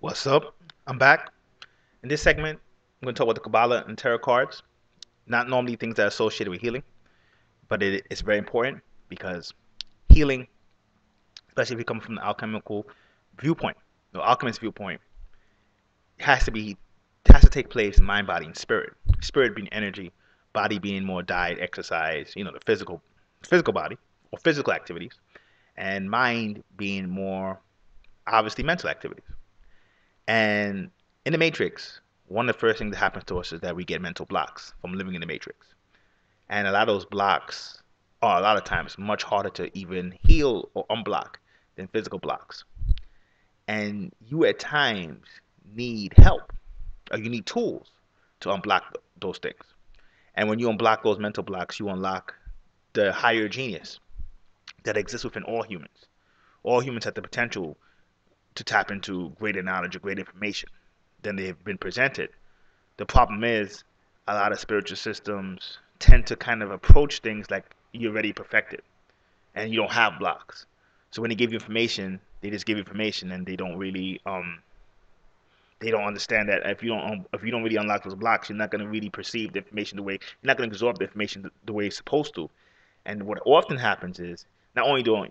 What's up? I'm back. In this segment, I'm going to talk about the Kabbalah and tarot cards. Not normally things that are associated with healing, but it's very important because healing, especially if you come from the alchemical viewpoint, the alchemist viewpoint, has to take place in mind, body, and spirit. Spirit being energy, body being more diet, exercise, the physical body or physical activities, and mind being more obviously mental activities. And in the Matrix, one of the first things that happens to us is that we get mental blocks from living in the Matrix. And a lot of those blocks are a lot of times much harder to even heal or unblock than physical blocks. And you at times need help or you need tools to unblock those things. And when you unblock those mental blocks, you unlock the higher genius that exists within all humans. All humans have the potential to tap into greater knowledge or greater information than they've been presented. The problem is a lot of spiritual systems tend to kind of approach things like you're already perfected and you don't have blocks. So when they give you information, they just give you information and they don't understand that if you don't really unlock those blocks, you're not going to really perceive the information the way you're not going to absorb the information the way it's supposed to. And what often happens is not only do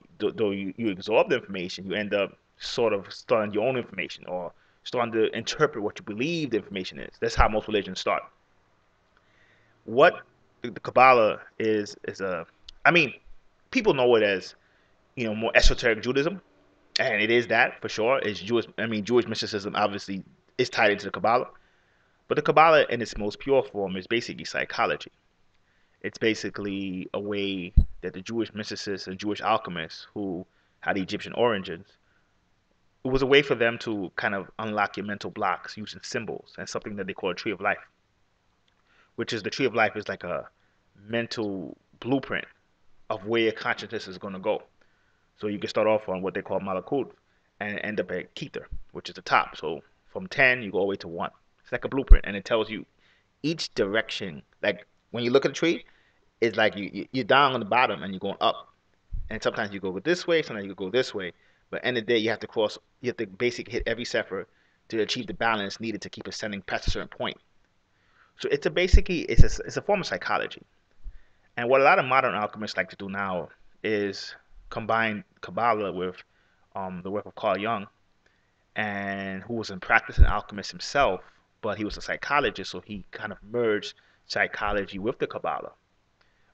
you absorb the information, you end up sort of starting your own information or starting to interpret what you believe the information is. That's how most religions start. What the Kabbalah is I mean, people know it as more esoteric Judaism, and it is that for sure. It's Jewish. I mean, Jewish mysticism obviously is tied into the Kabbalah, but the Kabbalah in its most pure form is basically psychology. It's basically a way that the Jewish mysticists and Jewish alchemists who had Egyptian origins, it was a way for them to kind of unlock your mental blocks using symbols and something that they call a tree of life, which is the tree of life is like a mental blueprint of where your consciousness is going to go. So you can start off on what they call malakut and end up at Keter, which is the top. So from 10, you go all the way to 1. It's like a blueprint, and it tells you each direction. Like when you look at a tree, it's like you're down on the bottom and you're going up. And sometimes you go this way, sometimes you go this way. But at the end of the day, you have to basically hit every sefer to achieve the balance needed to keep ascending past a certain point. So it's a form of psychology. And what a lot of modern alchemists like to do now is combine Kabbalah with the work of Carl Jung, and who was a practicing alchemist himself, but he was a psychologist, so he kind of merged psychology with the Kabbalah.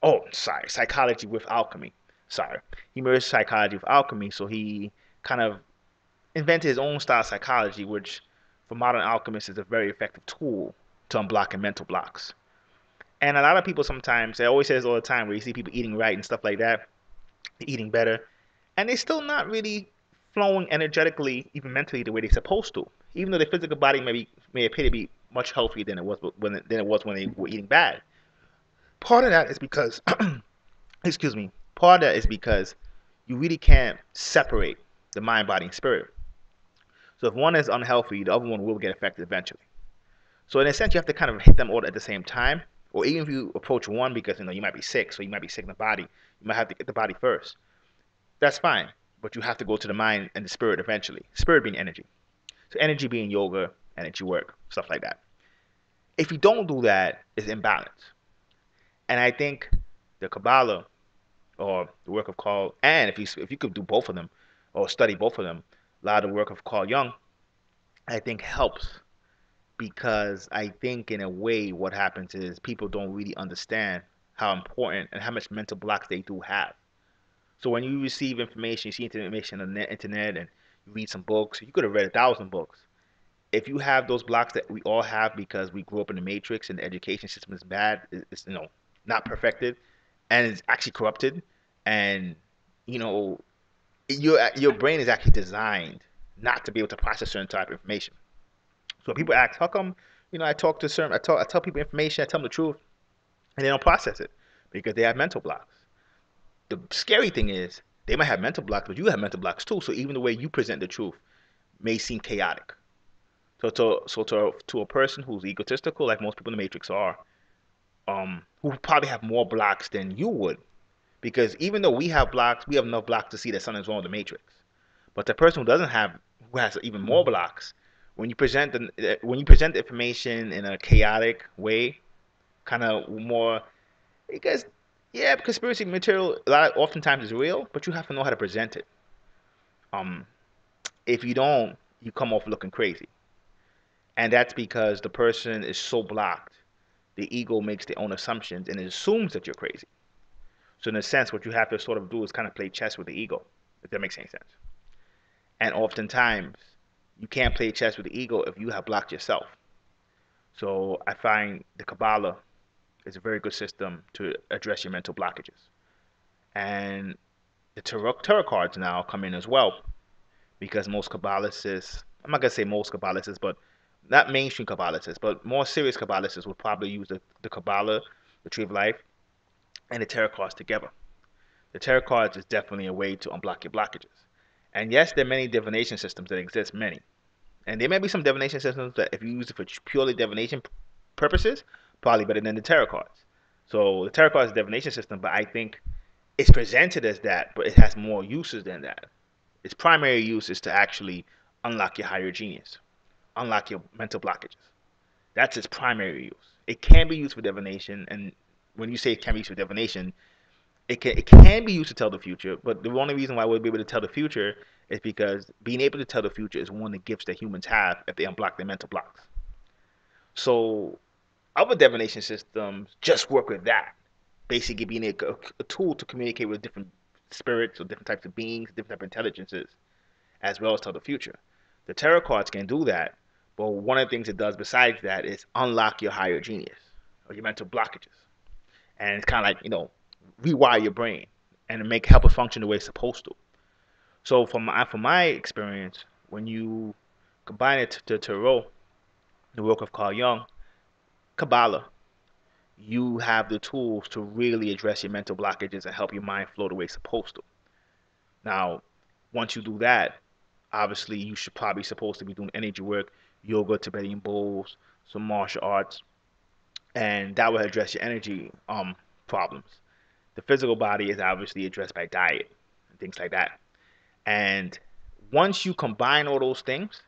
Oh, sorry, psychology with alchemy. Sorry, he merged psychology with alchemy, so he kind of invented his own style of psychology, which for modern alchemists is a very effective tool to unblocking mental blocks. And a lot of people sometimes, they always say this all the time, where you see people eating right and stuff like that, eating better, and they're still not really flowing energetically, even mentally, the way they're supposed to. Even though their physical body may appear to be much healthier than it was when they were eating bad. Part of that is because, excuse me, part of that is because you really can't separate the mind, body, and spirit. So if one is unhealthy, the other one will get affected eventually. So in a sense, you have to kind of hit them all at the same time. Or even if you approach one because you might be sick, so you might be sick in the body, you might have to get the body first. That's fine, but you have to go to the mind and the spirit eventually. Spirit being energy, so energy being yoga, energy work, stuff like that. If you don't do that, it's imbalance. And I think the Kabbalah or the work of Carl, and if you could do both of them or study both of them, a lot of the work of Carl Jung, I think helps because I think in a way what happens is people don't really understand how important and how much mental blocks they do have. So when you receive information, you see information on the internet and you read some books, you could have read 1,000 books. If you have those blocks that we all have because we grew up in the matrix and the education system is bad, it's not perfected, and it's actually corrupted, and you know your brain is actually designed not to be able to process certain type of information. So people ask, how come I tell people information, I tell them the truth, and they don't process it because they have mental blocks. The scary thing is they might have mental blocks, but you have mental blocks too. So even the way you present the truth may seem chaotic. So to a person who's egotistical, like most people in the Matrix are, who probably have more blocks than you would, because even though we have blocks, we have enough blocks to see that something's wrong with the Matrix. But the person who doesn't have, who has even more blocks, when you present the information in a chaotic way, kind of more because yeah, conspiracy material oftentimes is real, but you have to know how to present it. Um, if you don't, you come off looking crazy, and that's because the person is so blocked. The ego makes their own assumptions and it assumes that you're crazy. So in a sense, what you have to sort of do is kind of play chess with the ego, if that makes any sense. And oftentimes, you can't play chess with the ego if you have blocked yourself. So I find the Kabbalah is a very good system to address your mental blockages. And the tarot cards now come in as well because most Kabbalists, I'm not going to say most Kabbalists, but not mainstream Kabbalists, but more serious Kabbalists would probably use the Kabbalah, the Tree of Life, and the tarot cards together. The tarot cards is definitely a way to unblock your blockages. And yes, there are many divination systems that exist, many. And there may be some divination systems that if you use it for purely divination purposes, probably better than the tarot cards. So the tarot cards is a divination system, but I think it's presented as that, but it has more uses than that. Its primary use is to actually unlock your higher genius, unlock your mental blockages. That's its primary use. It can be used for divination, and when you say it can be used for divination, it can be used to tell the future, but the only reason why we'll be able to tell the future is because being able to tell the future is one of the gifts that humans have if they unblock their mental blocks. So other divination systems just work with that, basically being a tool to communicate with different spirits or different types of beings, different type of intelligences, as well as tell the future. The tarot cards can do that, but one of the things it does besides that is unlock your higher genius or your mental blockages. And it's kind of like rewire your brain and make help it function the way it's supposed to. So from my experience, when you combine it to tarot, the work of Carl Jung, Kabbalah, you have the tools to really address your mental blockages and help your mind flow the way it's supposed to. Now, once you do that, obviously you should probably supposed to be doing energy work, yoga, Tibetan bowls, some martial arts, and that will address your energy problems. The physical body is obviously addressed by diet and things like that. And once you combine all those things,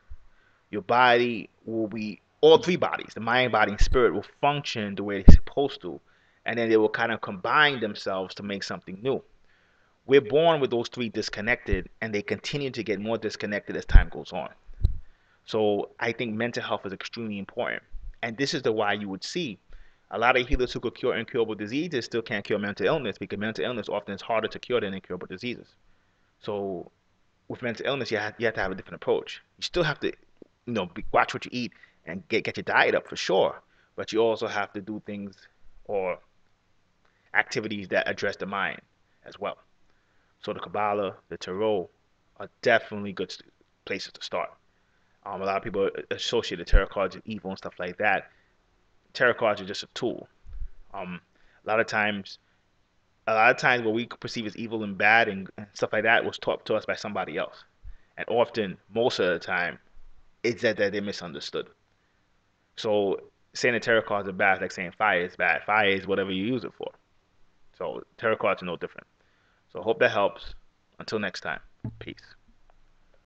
your body will be all three bodies, the mind, body, and spirit will function the way they're supposed to. And then they will kind of combine themselves to make something new. We're born with those three disconnected, and they continue to get more disconnected as time goes on. So I think mental health is extremely important. And this is the why you would see a lot of healers who could cure incurable diseases still can't cure mental illness because mental illness often is harder to cure than incurable diseases. So with mental illness, you have to have a different approach. You still have to, watch what you eat and get your diet up for sure. But you also have to do things or activities that address the mind as well. So the Kabbalah, the Tarot are definitely good places to start. A lot of people associate the tarot cards with evil and stuff like that. Tarot cards are just a tool. Um, a lot of times, what we perceive as evil and bad and stuff like that was taught to us by somebody else. And often, most of the time, it's that they're misunderstood. So saying the tarot cards are bad is like saying fire is bad. Fire is whatever you use it for. So tarot cards are no different. So I hope that helps. Until next time, peace.